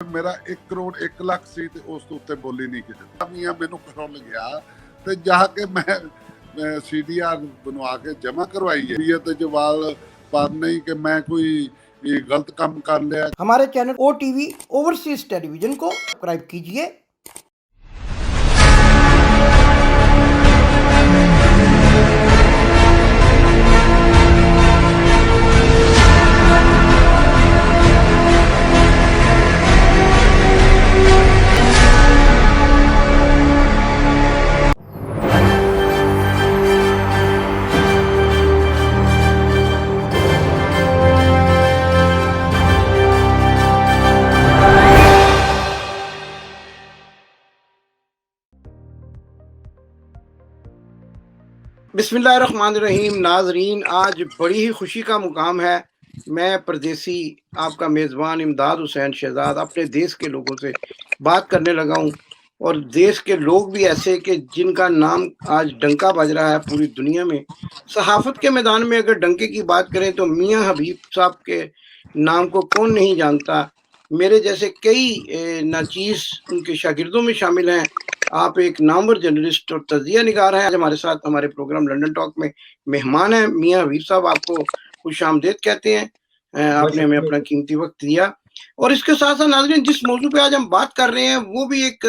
ਮੇਰਾ 1 ਕਰੋੜ 1 ਲੱਖ ਸੀ ਤੇ ਉਸ ਤੋਂ ਉੱਤੇ ਬੋਲੀ ਨਹੀਂ ਕਿਸੇ ਮੀਆਂ ਮੈਨੂੰ ਘਰੋਂ ਲਗਿਆ ਤੇ ਜਾ ਕੇ ਮੈਂ ਸੀਡੀਆਰ ਬਣਵਾ ਕੇ ਜਮ੍ਹਾਂ ਕਰਵਾਈ ਹੈ ਤੇ ਜਵਾਲ ਪਰ नहीं कि मैं कोई गलत काम कर लिया। हमारे चैनल OTV ओवरसीज टेलीविजन को सब्सक्राइब कीजिए। बिस्मिल्लाहिर्रहमानिर्रहीम। नाजरीन, आज बड़ी ही खुशी का मुकाम है। मैं परदेसी आपका मेज़बान इमदाद हुसैन शहजाद अपने देश के लोगों से बात करने लगा हूँ, और देश के लोग भी ऐसे कि जिनका नाम आज डंका बज रहा है पूरी दुनिया में। सहाफ़त के मैदान में अगर डंके की बात करें तो मियाँ हबीब साहब के नाम को कौन नहीं जानता। मेरे जैसे कई नाचीज़ उनके शागिर्दों में शामिल हैं। आप एक नामवर जर्नलिस्ट और तजिया निगार हैं। आज हमारे साथ हमारे प्रोग्राम लंदन टॉक में मेहमान हैं मियाँ हबीब साहब। आपको खुश आमदेद कहते हैं। आपने हमें अपना कीमती वक्त दिया। और इसके साथ साथ नाज़रीन, जिस मौजू पे आज हम बात कर रहे हैं वो भी एक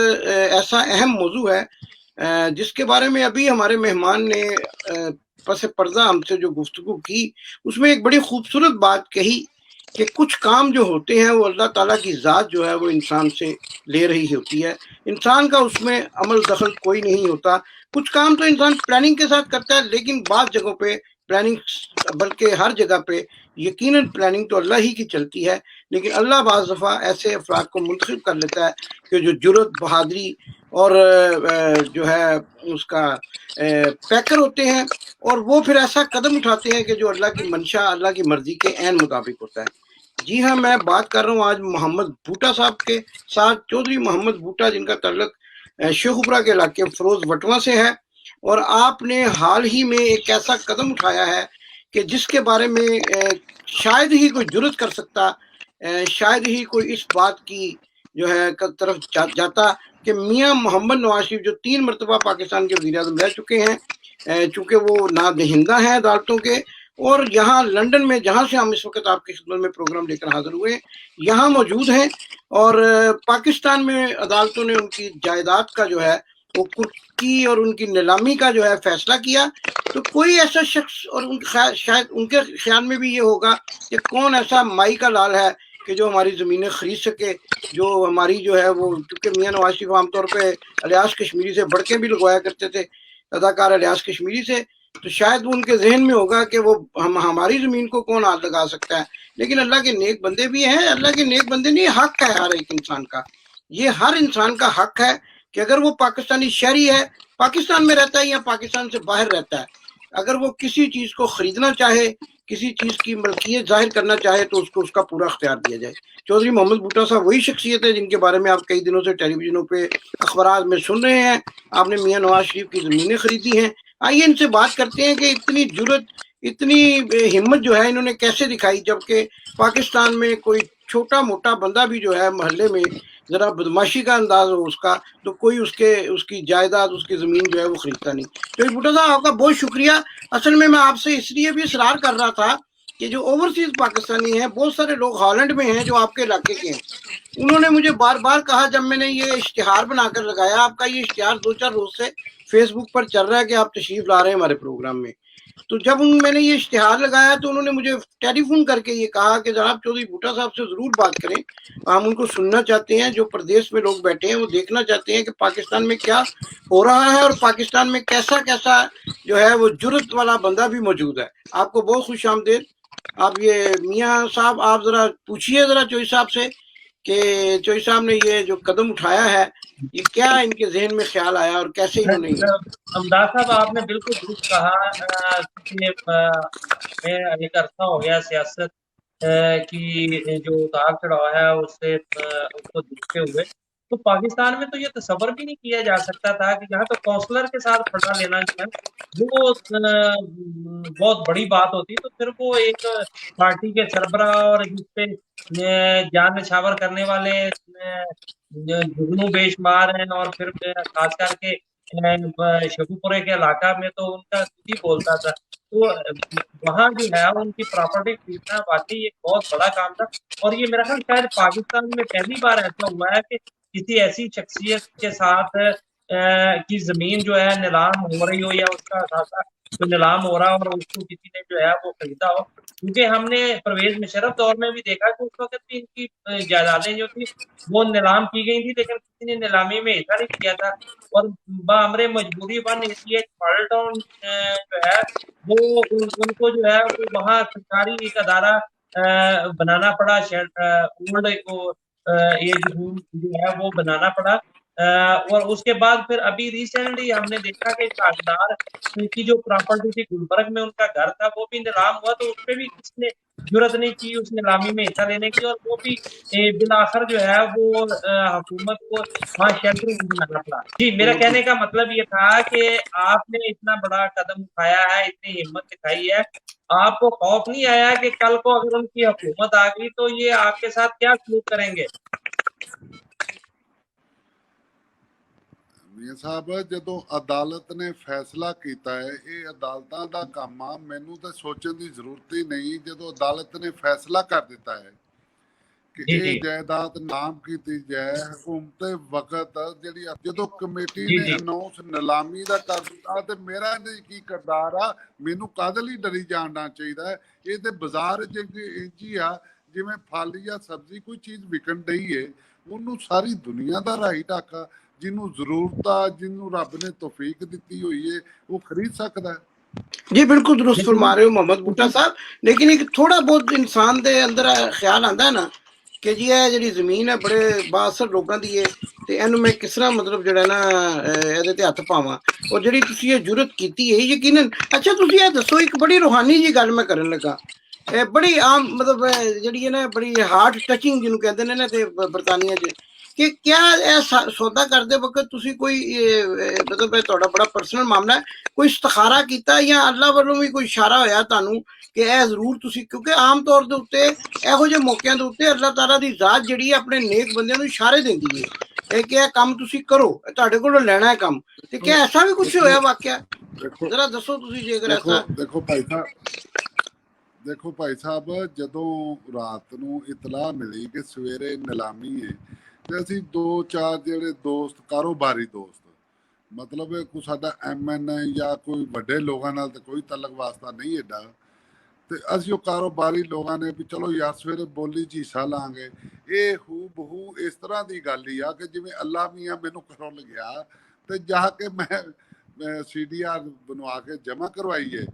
ऐसा अहम मौजू है जिसके बारे में अभी हमारे मेहमान ने पस पर्दा हमसे जो गुफ्तगू की उसमें एक बड़ी खूबसूरत बात कही कि कुछ काम जो होते हैं वो अल्लाह ताला की ज़ात जो है वो इंसान से ले रही होती है। इंसान का उसमें अमल दखल कोई नहीं होता। कुछ काम तो इंसान प्लानिंग के साथ करता है, लेकिन बाज़ जगहों पे प्लानिंग, बल्कि हर जगह पे यकीनन प्लानिंग तो अल्लाह ही की चलती है, लेकिन अल्लाह बाज़ दफ़ा ऐसे अफराद को मुंतखब कर लेता है कि जो जुर्रत, बहादुरी और जो है उसका पैकर होते हैं, और वो फिर ऐसा कदम उठाते हैं कि जो अल्लाह की मंशा, अल्लाह की मर्जी के ऐन मुताबिक होता है। जी हाँ, मैं बात कर रहा हूँ आज मोहम्मद बूटा साहब के साथ। चौधरी मोहम्मद बूटा, जिनका ताल्लुक शेखुपुरा के इलाके फरोज वटवा से है, और आपने हाल ही में एक ऐसा कदम उठाया है कि जिसके बारे में शायद ही कोई जुर्रत कर सकता, शायद ही कोई इस बात की जो है तरफ जाता कि मियाँ मोहम्मद नवाज शरीफ जो 3 मरतबा पाकिस्तान के वज़ीर-ए-आज़म रह चुके हैं, चूँकि वो नादहिंदा हैं अदालतों के, और यहाँ लंदन में जहाँ से हम इस वक्त आपकी खिदमत में प्रोग्राम लेकर हाजिर हुए हैं यहाँ मौजूद हैं, और पाकिस्तान में अदालतों ने उनकी जायदाद का जो है वो कुर्की और उनकी नीलामी का जो है फैसला किया। तो कोई ऐसा शख्स, और शायद उनके ख्याल में भी ये होगा कि कौन ऐसा माई का लाल है कि जो हमारी ज़मीनें खरीद सके, जो हमारी जो है वो, क्योंकि मियाँ नवाज शरीफ आमतौर पर इलियास कश्मीरी से बढ़ के भी लगवाया करते थे, अदाकार इलियास कश्मीरी से, तो शायद वो उनके जहन में होगा कि वो हमारी ज़मीन को कौन हाथ लगा सकता है। लेकिन अल्लाह के नेक बंदे भी हैं। अल्लाह के नेक बंदे नहीं, हक है हर एक इंसान का। ये हर इंसान का हक है कि अगर वो पाकिस्तानी शहरी है, पाकिस्तान में रहता है या पाकिस्तान से बाहर रहता है, अगर वो किसी चीज़ को ख़रीदना चाहे, किसी चीज़ की मलकियत जाहिर करना चाहे, तो उसको उसका पूरा अख्तियार दिया जाए। चौधरी मोहम्मद बूटा साहब वही शख्सियत है जिनके बारे में आप कई दिनों से टेलीविजनों पे, अखबारात में सुन रहे हैं। आपने मियाँ नवाज शरीफ की ज़मीनें खरीदी हैं। आइए इनसे बात करते हैं कि इतनी जुर्रत, इतनी हिम्मत जो है इन्होंने कैसे दिखाई, जबकि पाकिस्तान में कोई छोटा मोटा बंदा भी जो है मोहल्ले में ज़रा बदमाशी का अंदाज हो उसका, तो कोई उसकी जायदाद, उसकी ज़मीन जो है वो ख़रीदता नहीं। तो बूटा साहब, आपका बहुत शुक्रिया। असल में मैं आपसे इसलिए भी इसरार कर रहा था कि जो ओवरसीज़ पाकिस्तानी हैं, बहुत सारे लोग हॉलैंड में हैं जो आपके इलाके के हैं। उन्होंने मुझे बार बार कहा, जब मैंने ये इश्तिहार बनाकर लगाया, आपका ये इश्तिहार 2-4 रोज से फेसबुक पर चल रहा है कि आप तशरीफ ला रहे हैं हमारे प्रोग्राम में, तो जब मैंने ये इश्तिहार लगाया तो उन्होंने मुझे टेलीफोन करके ये कहा कि जनाब चौधरी बूटा साहब से ज़रूर बात करें, हम उनको सुनना चाहते हैं। जो प्रदेश में लोग बैठे हैं वो देखना चाहते हैं कि पाकिस्तान में क्या हो रहा है, और पाकिस्तान में कैसा कैसा जो है वो जुर्रत वाला बंदा भी मौजूद है। आपको बहुत खुश आमदेद। आप ये मियाँ साहब, आप ज़रा पूछिए ज़रा चौधरी साहब से कि चौधरी साहब ने ये जो कदम उठाया है, ये क्या इनके जहन में ख्याल आया और कैसे इन्होंने अमदाद साहब, आपने बिल्कुल दुरुस्त कहा कि मैं एक अरसा हो गया सियासत की जो उतार चढ़ाव है उससे उसको देखते हुए, तो पाकिस्तान में तो ये तसव्वुर भी नहीं किया जा सकता था कि यहाँ तो काउंसलर के साथ फंडा लेना जो है वो बहुत बड़ी बात होती। तो फिर वो एक पार्टी के सरबराह और जिसपे जान निछावर करने वाले जुगनू बेशुमार हैं, और फिर खास करके शेखुपुरे के इलाका में तो उनका खुद ही बोलता था। तो वहाँ जो है उनकी प्रॉपर्टी खरीदना वाकई एक बहुत बड़ा काम था। और ये मेरा ख्याल शायद पाकिस्तान में पहली बार ऐसा हुआ है कि किसी ऐसी शख्सियत के साथ की जमीन जो है नीलाम हो रही हो, या उसका खासा कोई नीलाम हो रहा हो और उसको किसी ने जो है वो खरीदा हो। क्योंकि हमने परवेज मुशर्रफ दौर में भी देखा कि उस वक्त भी इनकी जायदादें जो थी वो नीलाम की गई थी, लेकिन किसी ने नीलामी में हिस्सा नहीं लिया था। और बामरे मजबूरी वन 88 मॉडल टाउन जो है वो उनको जो है वो वहाँ सरकारी एक अदारा बनाना पड़ा, ओल्ड को एज होम जो है वो बनाना पड़ा। और उसके बाद फिर अभी रिसेंटली हमने देखा कि शाहदार की जो प्रॉपर्टी थी गुलबर्ग में उनका घर था वो भी नीलाम हुआ, तो उसपे भी किसी ने जुर्रत नहीं की उस नीलामी में हिस्सा लेने की, और वो भी बिलाखिर जो है वो हुकूमत को वहाँ शेल्टर बनाना पड़ा। जी, मेरा कहने का मतलब ये था कि आपने इतना बड़ा कदम उठाया है, इतनी हिम्मत दिखाई है, आपको खौफ नहीं आया कि कल को अगर उनकी हुकूमत आ गई तो ये आपके साथ क्या सलूक करेंगे? ਮੀਆਂ ਸਾਹਿਬ ਜਦੋਂ ਅਦਾਲਤ ਨੇ ਫੈਸਲਾ ਕੀਤਾ ਹੈ, ਇਹ ਅਦਾਲਤਾਂ ਦਾ ਕੰਮ ਆ, ਮੈਨੂੰ ਤਾਂ ਸੋਚਣ ਦੀ ਜ਼ਰੂਰਤ ਹੀ ਨਹੀਂ। ਜਦੋਂ ਅਦਾਲਤ ਨੇ ਫੈਸਲਾ ਕਰ ਦਿੱਤਾ ਹੈ ਕਿ ਜੀ, ਇਹ ਜੀ। ਜਾਇਦਾਦ ਨਾਮ ਕੀਤੀ ਜਾਏ, ਹਕੂਮਤ ਵਕਤ ਜਿਹੜੀ ਜਦੋਂ ਕਮੇਟੀ ਜੀ, ਨੇ ਜੀ। ਅਨਾਉਂਸ ਨਿਲਾਮੀ ਦਾ ਕਰ ਦਿੱਤਾ, ਤੇ ਮੇਰਾ ਇਹਦੇ 'ਚ ਕੀ ਕਿਰਦਾਰ ਆ? ਮੈਨੂੰ ਕਾਹਦੇ ਲਈ ਡਰੀ ਜਾਣਾ ਚਾਹੀਦਾ ਹੈ? ਇਹ ਤੇ ਬਾਜ਼ਾਰ 'ਚ ਇੰਝ ਹੀ ਆ ਜਿਵੇਂ ਫਲ ਜਾਂ ਸਬਜ਼ੀ ਕੋਈ ਚੀਜ਼ ਵਿਕਣ ਡਈ ਏ, ਉਹਨੂੰ ਸਾਰੀ ਦੁਨੀਆ ਦਾ ਰਾਈਟ ਆਕਾ, ਜਿਹਨੂੰ ਜ਼ਰੂਰਤ ਆ, ਜਿਹਨੂੰ ਰੱਬ ਨੇ ਤੌਫੀਕ ਦਿੱਤੀ ਹੋਈ ਏ, ਉਹ ਖਰੀਦ ਸਕਦਾ ਹੈ। जी बिल्कुल दुरुस्त फरमा रहे हो मोहम्मद बूटा साहब, लेकिन एक थोड़ा बहुत इंसान दे अंदर ख्याल आंदा है ना कि जी ਇਹ ਜਿਹੜੀ ਜ਼ਮੀਨ ਹੈ ਬੜੇ ਬਾਅਸਰ ਲੋਕਾਂ ਦੀ ਹੈ ਤੇ ਇਹਨੂੰ ਮੈਂ ਕਿਸ ਤਰ੍ਹਾਂ ਮਤਲਬ ਜਿਹੜਾ ਨਾ ਇਹਦੇ ਤੇ ਹੱਥ ਪਾਵਾਂ। ਔਰ ਜਿਹੜੀ ਤੁਸੀਂ ਇਹ ਜੁਰਤ ਕੀਤੀ ਹੈ ਯਕੀਨਨ। ਅੱਛਾ ਤੁਸੀਂ ਇਹ ਦੱਸੋ, ਇੱਕ ਬੜੀ ਰੂਹਾਨੀ ਜੀ ਗੱਲ ਮੈਂ ਕਰਨ ਲੱਗਾ, ਇਹ ਬੜੀ ਆਮ ਮਤਲਬ ਜਿਹੜੀ ਹੈ ਨਾ ਬੜੀ ਹਾਰਟ ਟਚਿੰਗ ਜਿਹਨੂੰ ਕਹਿੰਦੇ ਨੇ ਨਾ ਤੇ ਬਰਤਾਨੀਆ 'ਚ, ਕਿ ਕਿਆ ਇਹ ਸੌਦਾ ਕਰਦੇ ਵਕਤ ਤੁਸੀਂ ਕੋਈ ਮਤਲਬ ਇਹ ਤੁਹਾਡਾ ਬੜਾ ਪਰਸਨਲ ਮਾਮਲਾ ਹੈ, ਕੋਈ ਇਸਤਿਖਾਰਾ ਕੀਤਾ ਜਾਂ ਅੱਲਾ ਵੱਲੋਂ ਵੀ ਕੋਈ ਇਸ਼ਾਰਾ ਹੋਇਆ ਤੁਹਾਨੂੰ ਕਿ ਇਹ ਜ਼ਰੂਰ ਤੁਸੀਂ, ਕਿਉਂਕਿ ਆਮ ਤੌਰ ਦੇ ਉੱਤੇ ਇਹੋ ਜਿਹੇ ਮੌਕਿਆਂ ਦੇ ਉੱਤੇ ਅੱਲਾਹ ਤਾਲਾ ਦੀ ਜ਼ਾਤ ਜਿਹੜੀ ਹੈ ਆਪਣੇ ਨੇਕ ਬੰਦਿਆਂ ਨੂੰ ਇਸ਼ਾਰੇ ਦਿੰਦੀ ਹੈ ਕਿ ਇਹ ਕੰਮ ਤੁਸੀਂ ਕਰੋ, ਤੁਹਾਡੇ ਕੋਲੋਂ ਲੈਣਾ ਹੈ ਕੰਮ, ਤੇ ਕਿ ਐਸਾ ਵੀ ਕੁਝ ਹੋਇਆ ਵਾਕਿਆ? ਜ਼ਰਾ ਦੱਸੋ ਤੁਸੀਂ ਜੇਕਰ ਐਸਾ। ਦੇਖੋ ਭਾਈ ਸਾਹਿਬ, ਜਦੋਂ ਰਾਤ ਨੂੰ ਇਤਲਾਹ ਮਿਲੀ ਕਿ ਸਵੇਰੇ ਨਿਲਾਮੀ ਹੈ, ਤੇ ਅਸੀਂ 2-4 ਜਿਹੜੇ ਦੋਸਤ, ਕਾਰੋਬਾਰੀ ਦੋਸਤ, ਮਤਲਬ ਕੋਈ ਸਾਡਾ MN ਜਾਂ ਕੋਈ ਵੱਡੇ ਲੋਕਾਂ ਨਾਲ ਤੇ ਕੋਈ ਤਲਕ ਵਾਸਤਾ ਨਹੀਂ ਏਡਾ, ਤੇ ਅਸੀਂ ਉਹ ਕਾਰੋਬਾਰੀ ਲੋਕਾਂ ਨੇ ਵੀ ਚਲੋ ਯਾਰ ਸਵੇਰੇ ਬੋਲੀ 'ਚ ਹਿੱਸਾ ਲਾਂਗੇ। ਇਹ ਹੂ ਬਹੂ ਇਸ ਤਰ੍ਹਾਂ ਦੀ ਗੱਲ ਹੀ ਆ ਕਿ ਜਿਵੇਂ ਅੱਲਾ ਮੀਆਂ ਮੈਨੂੰ ਘਰੋਂ ਲਗਿਆ ਤੇ ਜਾ ਕੇ ਮੈਂ CDR ਬਣਵਾ ਕੇ ਜਮ੍ਹਾਂ ਕਰਵਾਈਏ,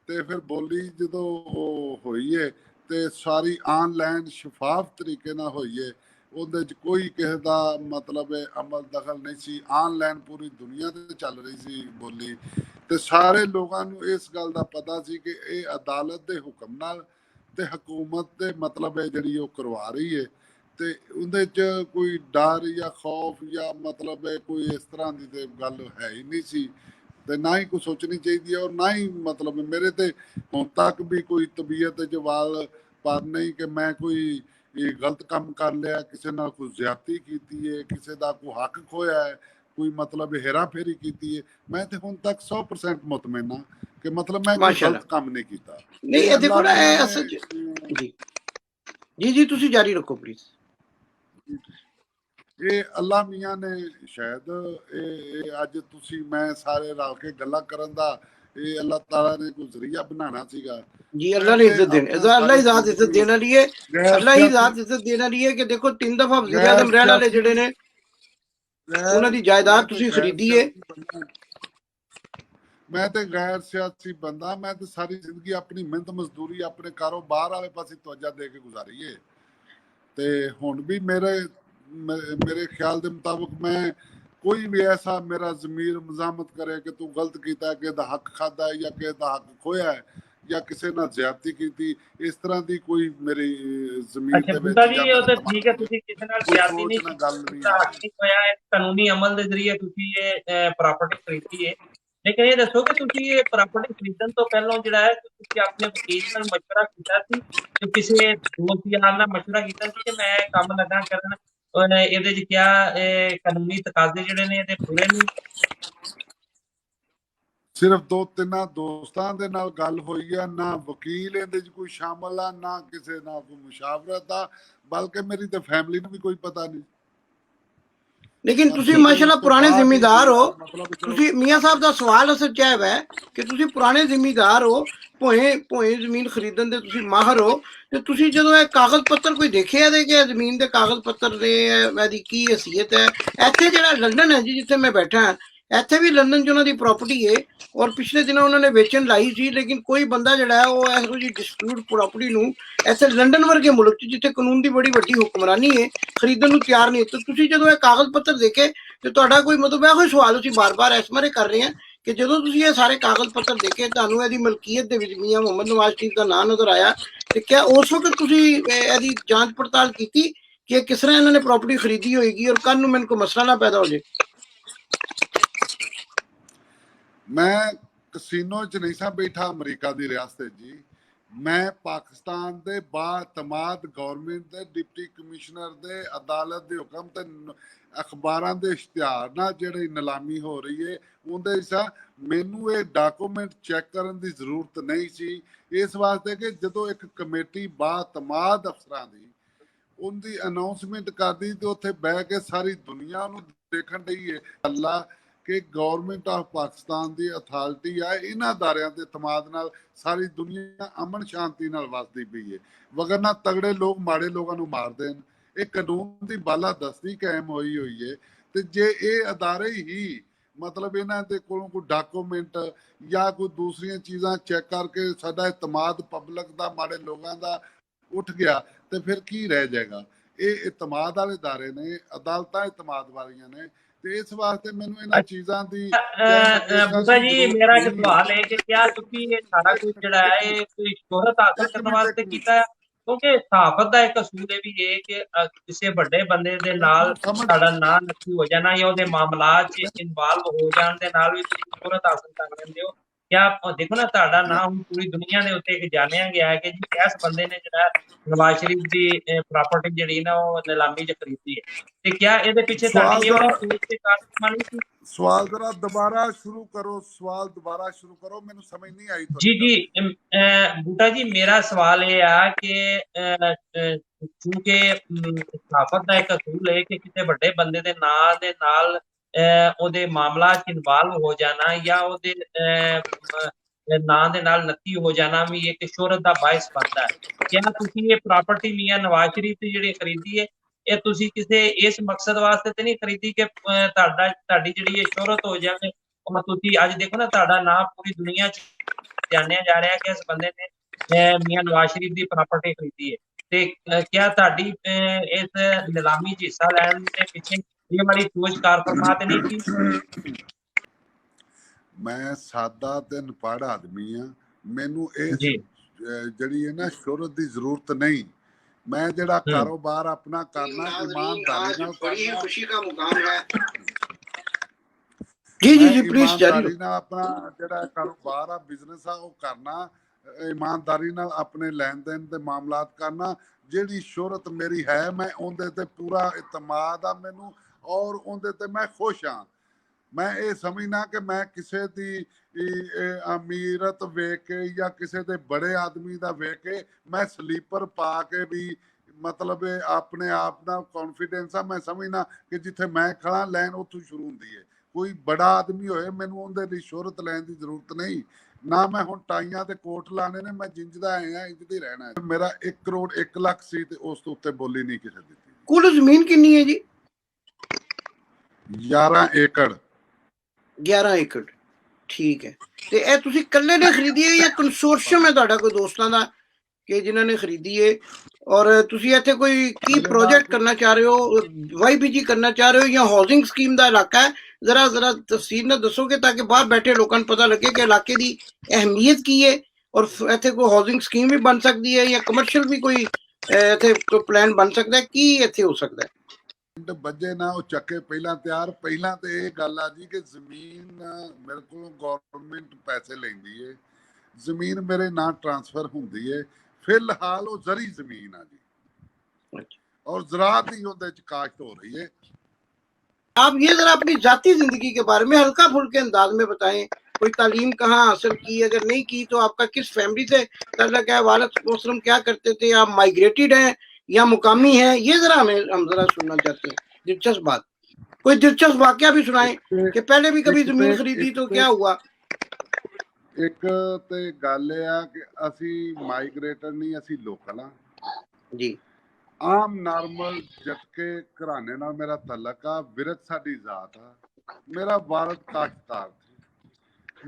ਤੇ ਫਿਰ ਬੋਲੀ ਜਦੋਂ ਹੋਈ ਹੈ ਤੇ ਸਾਰੀ ਆਨਲਾਈਨ ਸ਼ਫਾਫ ਤਰੀਕੇ ਨਾਲ ਹੋਈ ਹੈ, ਉਹਦੇ 'ਚ ਕੋਈ ਕਿਸੇ ਦਾ ਮਤਲਬ ਅਮਲ ਦਖਲ ਨਹੀਂ ਸੀ, ਆਨਲਾਈਨ ਪੂਰੀ ਦੁਨੀਆ ਤੇ ਚੱਲ ਰਹੀ ਸੀ ਬੋਲੀ, ਤੇ ਸਾਰੇ ਲੋਕਾਂ ਨੂੰ ਇਸ ਗੱਲ ਦਾ ਪਤਾ ਸੀ ਕਿ ਇਹ ਅਦਾਲਤ ਦੇ ਹੁਕਮ ਨਾਲ ਤੇ ਹਕੂਮਤ ਦੇ ਮਤਲਬ ਹੈ ਜਿਹੜੀ ਉਹ ਕਰਵਾ ਰਹੀ ਹੈ, ਤੇ ਉਹਦੇ 'ਚ ਕੋਈ ਡਰ ਜਾਂ ਖੌਫ ਜਾਂ ਮਤਲਬ ਕੋਈ ਇਸ ਤਰ੍ਹਾਂ ਦੀ ਤੇ ਗੱਲ ਹੈ ਹੀ ਨਹੀਂ ਸੀ, ਤੇ ਨਾ ਹੀ ਕੋਈ ਸੋਚਣੀ ਚਾਹੀਦੀ ਹੈ। ਔਰ ਨਾ ਹੀ ਮਤਲਬ ਮੇਰੇ ਤੇ ਹੁਣ ਤੱਕ ਵੀ ਕੋਈ ਤਬੀਅਤ ਜਵਾਲ ਪਰ ਨਹੀਂ ਕਿ ਮੈਂ ਕੋਈ ਇਹ ਗਲਤ ਕੰਮ ਕਰ ਲਿਆ, ਕਿਸੇ ਨਾਲ ਕੋਈ ਜ਼ਿਆਦਤੀ ਕੀਤੀ ਹੈ, ਕਿਸੇ ਦਾ ਕੋਈ ਹੱਕ ਖੋਇਆ ਹੈ, ਕੋਈ ਮਤਲਬ ਹੇਰਾ ਫੇਰੀ ਕੀਤੀ ਹੈ। ਮੈਂ ਤੇ ਹੁਣ ਤੱਕ 100% ਮੁਤਮਿਨ ਹਾਂ ਕਿ ਮਤਲਬ ਮੈਂ ਕੋਈ ਗਲਤ ਕੰਮ ਨਹੀਂ ਕੀਤਾ। ਨਹੀਂ ਇਹ ਦੇਖੋ ਨਾ ਇਹ ਅਸਲ ਜੀ ਤੁਸੀਂ ਜਾਰੀ ਰੱਖੋ ਪਲੀਜ਼। ਇਹ ਅੱਲਾ ਮੀਆਂ ਨੇ ਸ਼ਾਇਦ ਇਹ ਅੱਜ ਤੁਸੀਂ ਮੈਂ ਸਾਰੇ ਰਲ ਕੇ ਗੱਲਾਂ ਕਰਨ ਦਾ ਇਹ ਅੱਲਾਹ ਤਾਲਾ ਨੇ ਕੋਈ ਜ਼ਰੀਆ ਬਣਾਉਣਾ ਸੀਗਾ। जी अल्लाह ने इज्जत देनी, अल्लाह ही ज़ात इज्जत देने लिए, अल्लाह ही ज़ात इज्जत देने लिए कि देखो 3 दफा वज़ीर आज़म रहने वाले ਜਿਹੜੇ ਨੇ ਉਹਨਾਂ ਦੀ ਜਾਇਦਾਦ ਤੁਸੀਂ ਖਰੀਦੀ ਹੈ। ਮੈਂ ਤੇ ਗੈਰ ਸਿਆਸੀ ਬੰਦਾ, ਮੈਂ ਤੇ ਸਾਰੀ ਜ਼ਿੰਦਗੀ ਆਪਣੀ ਮਿਹਨਤ ਮਜ਼ਦੂਰੀ ਆਪਣੇ ਕਾਰੋਬਾਰ ਵਾਲੇ ਪਾਸੇ ਤਵੱਜਾ ਦੇ ਕੇ ਗੁਜ਼ਾਰੀ ਹੈ, ਤੇ ਹੁਣ ਵੀ ਮੇਰੇ ਖਿਆਲ ਦੇ ਮੁਤਾਬਕ ਮੈਂ ਕੋਈ ਵੀ ਐਸਾ ਮੇਰਾ ਜ਼ਮੀਰ ਮਜ਼ਾਮਤ ਕਰੇ ਕਿ ਤੂੰ ਗਲਤ ਕੀਤਾ, ਕਿਸੇ ਦਾ ਹੱਕ ਖਾਦਾ ਜਾਂ ਕਿਸੇ ਦਾ ਹੱਕ ਖੋਇਆ ਹੈ, ਜਾਂ ਕਿਸੇ ਨਾਲ ਜ਼ਿਆਦਤੀ ਕੀਤੀ, ਇਸ ਤਰ੍ਹਾਂ ਦੀ ਕੋਈ ਮੇਰੀ ਜ਼ਮੀਨ ਅੱਛਾ ਦੇ ਵਿੱਚ ਬੂਟਾ ਜੀ, ਜਾਂ ਉਹ ਮੇਰੇ ਤਾਂ ਦਿਮਾਗ ਠੀਕ ਹੈ, ਵਿੱਚ ਤੁਸੀਂ ਕਿਸੇ ਨਾਲ ਕੋਈ ਜ਼ਿਆਦਤੀ ਸੋਚ ਨਹੀਂ ਨਾਲ ਕੀਤੀ, ਗੱਲ ਨਹੀਂ ਤੁਹਾਡਾ ਹੱਕ ਆਈ। ਨਹੀਂ ਹੋਇਆ, ਇਹ ਕਾਨੂੰਨੀ ਅਮਲ ਦੇ ਜ਼ਰੀਏ ਤੁਸੀਂ ਇਹ ਪ੍ਰਾਪਰਟੀ ਖਰੀਦੀ ਹੈ। ਲੇਕਿਨ ਇਹ ਦੱਸੋ ਕਿ ਤੁਸੀਂ ਇਹ ਪ੍ਰਾਪਰਟੀ ਖਰੀਦਣ ਤੋਂ ਪਹਿਲਾਂ ਜਿਹੜਾ ਹੈ ਤੁਸੀਂ ਆਪਣੇ ਵਕੀਲ ਨਾਲ ਮਸ਼ਵਰਾ ਕੀਤਾ ਸੀ, ਕਿ ਕਿਸੇ ਦੋਸਤ ਯਾਰ ਨਾਲ ਮਸ਼ਵਰਾ ਕੀਤਾ ਸੀ ਕਿ ਮੈਂ ਇਹ ਕੰਮ ਲੱਗਾ ਕਰਨ, ਇਹਦੇ 'ਚ ਕਿਆ ਕਾਨੂੰਨੀ ਤਕਾਜ਼ੇ ਜਿਹੜੇ ਨੇ ਇਹਦੇ ਪੂਰੇ ਨੇ? ਸਿਰਫ 2-3 ਦੋਸਤਾਂ ਦੇ ਨਾਲ ਗੱਲ ਹੋਈ ਆ, ਨਾ ਵਕੀਲ ਇਹਦੇ 'ਚ ਕੋਈ ਸ਼ਾਮਲ ਆ, ਨਾ ਕਿਸੇ ਨਾਲ ਕੋਈ ਮੁਸ਼ਾਵਰਤ ਆ, ਬਲਕਿ ਮੇਰੀ ਤਾਂ ਫੈਮਿਲੀ ਨੂੰ ਵੀ ਕੋਈ ਪਤਾ ਨਹੀਂ। लेकिन तुसी माशाल्लाह पुराने जिम्मेदार हो, तुसी मियां साहब का सवाल असल च है कि तुसी पुराने जिम्मेदार हो, भोए जमीन खरीदन दे तुसी माहर हो, ते तुसी जदों ये कागज पत्र कोई देखे दे कि जमीन दे कागज पत्र ने एदी की हैसियत है? इत्थे जेहड़ा लंदन है जी जिथे मैं बैठा हाँ, ਇੱਥੇ ਵੀ ਲੰਡਨ 'ਚ ਉਹਨਾਂ ਦੀ ਪ੍ਰਾਪਰਟੀ ਹੈ ਔਰ ਪਿਛਲੇ ਦਿਨਾਂ ਉਹਨਾਂ ਨੇ ਵੇਚਣ ਲਾਈ ਸੀ, ਲੇਕਿਨ ਕੋਈ ਬੰਦਾ ਜਿਹੜਾ ਹੈ ਉਹ ਇਹੋ ਜਿਹੀ ਡਿਸਪਿਊਟ ਪ੍ਰਾਪਰਟੀ ਨੂੰ ਇੱਥੇ ਲੰਡਨ ਵਰਗੇ ਮੁਲਕ 'ਚ ਜਿੱਥੇ ਕਾਨੂੰਨ ਦੀ ਬੜੀ ਵੱਡੀ ਹੁਕਮਰਾਨੀ ਹੈ ਖਰੀਦਣ ਨੂੰ ਤਿਆਰ ਨਹੀਂ। ਤਾਂ ਤੁਸੀਂ ਜਦੋਂ ਇਹ ਕਾਗਜ਼ ਪੱਤਰ ਦੇਖੇ ਤੇ ਤੁਹਾਡਾ ਕੋਈ ਮਤਲਬ ਇਹੋ ਹੀ ਸਵਾਲ ਅਸੀਂ ਬਾਰ-ਬਾਰ ਇਸ ਬਾਰੇ ਕਰ ਰਹੇ ਹਾਂ ਕਿ ਜਦੋਂ ਤੁਸੀਂ ਇਹ ਸਾਰੇ ਕਾਗਜ਼ ਪੱਤਰ ਦੇਖੇ ਤੁਹਾਨੂੰ ਇਹਦੀ ਮਲਕੀਅਤ ਦੇ ਵਿੱਚ ਮੀਆਂ ਮੁਹੰਮਦ ਨਵਾਜ਼ ਸ਼ਰੀਫ ਦਾ ਨਾਂ ਨਜ਼ਰ ਆਇਆ, ਤੇ ਕਿਆ ਉਸ ਵਕਤ ਤੁਸੀਂ ਇਹਦੀ ਜਾਂਚ ਪੜਤਾਲ ਕੀਤੀ ਕਿ ਕਿਸ ਤਰ੍ਹਾਂ ਇਹਨਾਂ ਨੇ ਪ੍ਰਾਪਰਟੀ ਖਰੀਦੀ ਹੋਏਗੀ ਔਰ ਕੱਲ ਨੂੰ ਮੈਨੂੰ ਕੋਈ ਮਸਲਾ ਨਾ ਪੈਦਾ ਹੋ ਜਾਏ? मैं कसीनो च नहीं सा बैठा अमरीका की रियासत जी, मैं पाकिस्तान के बातमाद गवर्नमेंट के डिप्टी कमिश्नर के अदालत के हुक्म ते अखबारों के इश्तिहार ना जिहड़ी नीलामी हो रही है उहदे सा मैनू ये डॉक्यूमेंट चैक करने की जरूरत नहीं सी, इस वास्ते कि जदों एक कमेटी बातमाद अफसरां दी उनकी अनाउंसमेंट कर दी तो उत्थे बह के सारी दुनिया नूं देखण दई है अल्लाह कि गवर्नमेंट ऑफ पाकिस्तान की अथॉरिटी है, इन्हां अदारियां ते तमाद नाल सारी दुनिया अमन शांति नाल वसदी पई है, वगरना तगड़े लोग माड़े लोगों नूं मार देन। ये कानून की बालादस्ती कायम होई हुई है, ते जे ये अदारे ही मतलब इन्हां दे कोलों कोई डॉक्यूमेंट या कोई दूसरियां चीज़ां चेक करके साडा इतमाद पब्लिक दा माड़े लोगों दा उठ गया तो फिर की रह जाएगा। ये इतमाद वाले अदारे ने, अदालतां इतमाद वालियां ने, इस वास्ते मैनू इन्हां चीज़ां दी बूटा जी मेरा एक सवाल है कि क्या तुसी ये सारा कुछ जिहड़ा है ये कोई शोहरत हासिल करने वास्ते कीता है? क्योंकि सहाफत दा एक असूल ये भी है कि किसी बड़े बंदे दे नाल साडा नां नक्की हो जाना या उहदे मामलात च इन्वॉल्व हो जाण दे नाल भी तुसी शोहरत हासिल कर लैंदे हो। क्या देखो ना तुहाडा नां हुण पूरी दुनिया दे उत्ते एक जानिया गया है कि जी इस बंदे ने जिहड़ा नवाज शरीफ दी प्रॉपर्टी जिहड़ी ना वो नीलामी च खरीदी है, ते क्या इहदे पीछे तुहाडी ये वाला सोच ते कारनामा नहीं सी? सवाल जरा दोबारा शुरू करो, सवाल दोबारा शुरू करो, मैनू समझ नहीं आई। जी बूटा जी मेरा सवाल ये है कि चूंकि सहाफत का एक असूल है कि किसी बड़े बंदे दे नां दे नाल ਉਹਦੇ ਮਾਮਲਾ 'ਚ ਇਨਵੋਲਵ ਹੋ ਜਾਣਾ ਜਾਂ ਉਹਦੇ ਨਾਂ ਦੇ ਨਾਲ ਨੱਤੀ ਹੋ ਜਾਣਾ ਵੀ ਇੱਕ ਸ਼ੋਹਰਤ ਦਾ ਬਾਇਸ ਬਣਦਾ ਹੈ। क्या ਤੁਸੀਂ ਇਹ ਪ੍ਰਾਪਰਟੀ ਮੀਆਂ ਨਵਾਜ਼ ਸ਼ਰੀਫ ਦੀ ਜਿਹੜੀ ਖਰੀਦੀ ਹੈ ਇਹ ਤੁਸੀਂ ਕਿਸੇ ਇਸ ਮਕਸਦ ਵਾਸਤੇ ਤੇ ਨਹੀਂ ਖਰੀਦੀ ਕਿ ਤੁਹਾਡੀ ਜਿਹੜੀ ਇਹ ਸ਼ੋਹਰਤ ਹੋ ਜਾਵੇ ਔਰ ਤੁਸੀਂ ਅੱਜ ਦੇਖੋ ਨਾ ਤੁਹਾਡਾ ਨਾਮ ਪੂਰੀ ਦੁਨੀਆ 'ਚ ਜਾਣਿਆ ਜਾ ਰਿਹਾ ਕਿ ਇਸ ਬੰਦੇ ਨੇ ਮੀਆਂ ਨਵਾਜ਼ ਸ਼ਰੀਫ ਦੀ ਪ੍ਰਾਪਰਟੀ ਖਰੀਦੀ ਹੈ, ਤੇ क्या ਤੁਹਾਡੀ ਇਸ ਨੀਲਾਮੀ 'ਚ ਹਿੱਸਾ ਲੈਣ ਦੇ ਪਿੱਛੇ ये वाली सोच कार फरमा ते नहीं थी? मैं सादा ते अनपढ़ आदमी हाँ, मैनू इस जड़ी है ना शोहरत की जरूरत नहीं। मैं जड़ा कारोबार अपना करना ईमानदारी नाल बड़ी खुशी का मुकाम है। जी जी जी प्लीज ईमानदारी नाल अपना जड़ा कारोबार आ बिजनेस आ वो करना, ईमानदारी नाल अपने लेन देन दे मामलात करना। जिहड़ी शोहरत मेरी है मैं उहदे ते पूरा इतमाद आ मैनू और उहदे ते मैं खुश हाँ। मैं ये समझना कि मैं किसी की अमीरत वेख के या किसी के बड़े आदमी का वेख के मैं स्लीपर पा के भी मतलब अपने आप ना कॉन्फिडेंस आ, मैं समझना कि जिथे मैं खड़ा लैन उत्थों शुरू होंदी है। कोई बड़ा आदमी होए मैनू उहदे लई शोहरत लैन की जरूरत नहीं ना। मैं हुण टाइयां ते कोट लाने ने, मैं जिंजदा आया इंज दी रहना है। मेरा 1 करोड़ 1 लाख सी ते उस तो उत्ते बोली नहीं किसी दी। कुल जमीन कितनी है जी? 11 एकड़। 11 एकड़ ठीक है। ਤੇ ਇਹ ਤੁਸੀਂ ਇਕੱਲੇ ਨੇ ਖਰੀਦੀ ਹੈ ਜਾਂ ਕੰਸੋਰਸ਼ੀਅਮ ਹੈ ਤੁਹਾਡਾ ਕੋਈ ਦੋਸਤਾਂ ਦਾ ਕਿ ਜਿਨ੍ਹਾਂ ਨੇ ਖਰੀਦੀ ਹੈ? ਔਰ ਤੁਸੀਂ ਇੱਥੇ ਕੋਈ ਕੀ ਪ੍ਰੋਜੈਕਟ ਕਰਨਾ ਚਾਹ ਰਹੇ ਹੋ, ਵਾਈਪੀਜੀ ਕਰਨਾ ਚਾਹ ਰਹੇ ਹੋ ਜਾਂ ਹਾਊਸਿੰਗ ਸਕੀਮ ਦਾ ਇਲਾਕਾ ਹੈ? ਜ਼ਰਾ ਤਫਸੀਲ ਨਾਲ ਦੱਸੋਗੇ ਤਾਂ ਕਿ ਬਾਹਰ ਬੈਠੇ ਲੋਕਾਂ ਨੂੰ ਪਤਾ ਲੱਗੇ ਕਿ ਇਲਾਕੇ ਦੀ ਅਹਿਮੀਅਤ ਕੀ ਹੈ ਔਰ ਇੱਥੇ ਕੋਈ ਹਾਊਸਿੰਗ ਸਕੀਮ ਵੀ ਬਣ ਸਕਦੀ ਹੈ ਜਾਂ ਕਮਰਸ਼ੀਅਲ ਵੀ ਕੋਈ ਇੱਥੇ ਕੋਈ ਪਲਾਨ ਬਣ ਸਕਦਾ ਹੈ, ਕੀ ਇੱਥੇ ਹੋ ਸਕਦਾ ਹੈ? ਬੱਜੇ ਨਾ ਉਹ ਚੱਕੇ ਪਹਿਲਾਂ ਤਿਆਰ। ਪਹਿਲਾਂ ਤੇ ਇਹ ਗੱਲ ਆ ਜੀ ਕਿ ਜ਼ਮੀਨ ਮੇਰੇ ਕੋਲੋਂ ਗਵਰਨਮੈਂਟ ਪੈਸੇ ਲੈਂਦੀ ਏ, ਜ਼ਮੀਨ ਮੇਰੇ ਨਾਂ ਟ੍ਰਾਂਸਫਰ ਹੁੰਦੀ ਏ। ਫਿਲਹਾਲ ਉਹ ਜ਼ਰੀ ਜ਼ਮੀਨ ਆ ਜੀ, और ज़राअत ही ਉਹਦੇ ਚ ਕਾਸ਼ਤ हो रही है। आप ये जरा अपनी जाती जिंदगी के बारे में हल्का फुल्के अंदाज में बताएं। कोई तालीम कहाँ हासिल की, अगर नहीं की तो आपका किस फैमिली से ताल्लुक है, वालिद वसल्लम क्या करते थे, आप माइग्रेटेड हैं या मुकामी हैं, ये जरा हम जरा सुनना चाहते हैं। दिलचस्प बात, कोई दिलचस्प वाकया भी सुनाएं कि पहले भी कभी जमीन खरीदी तो क्या हुआ। एक ते गल है कि असी माइग्रेटर नहीं, असी लोकल हाँ जी। आम नॉर्मल जटके घराने नाल मेरा तलक आ, विरत साडी जात आ। मेरा वालिद काश्तकार थे,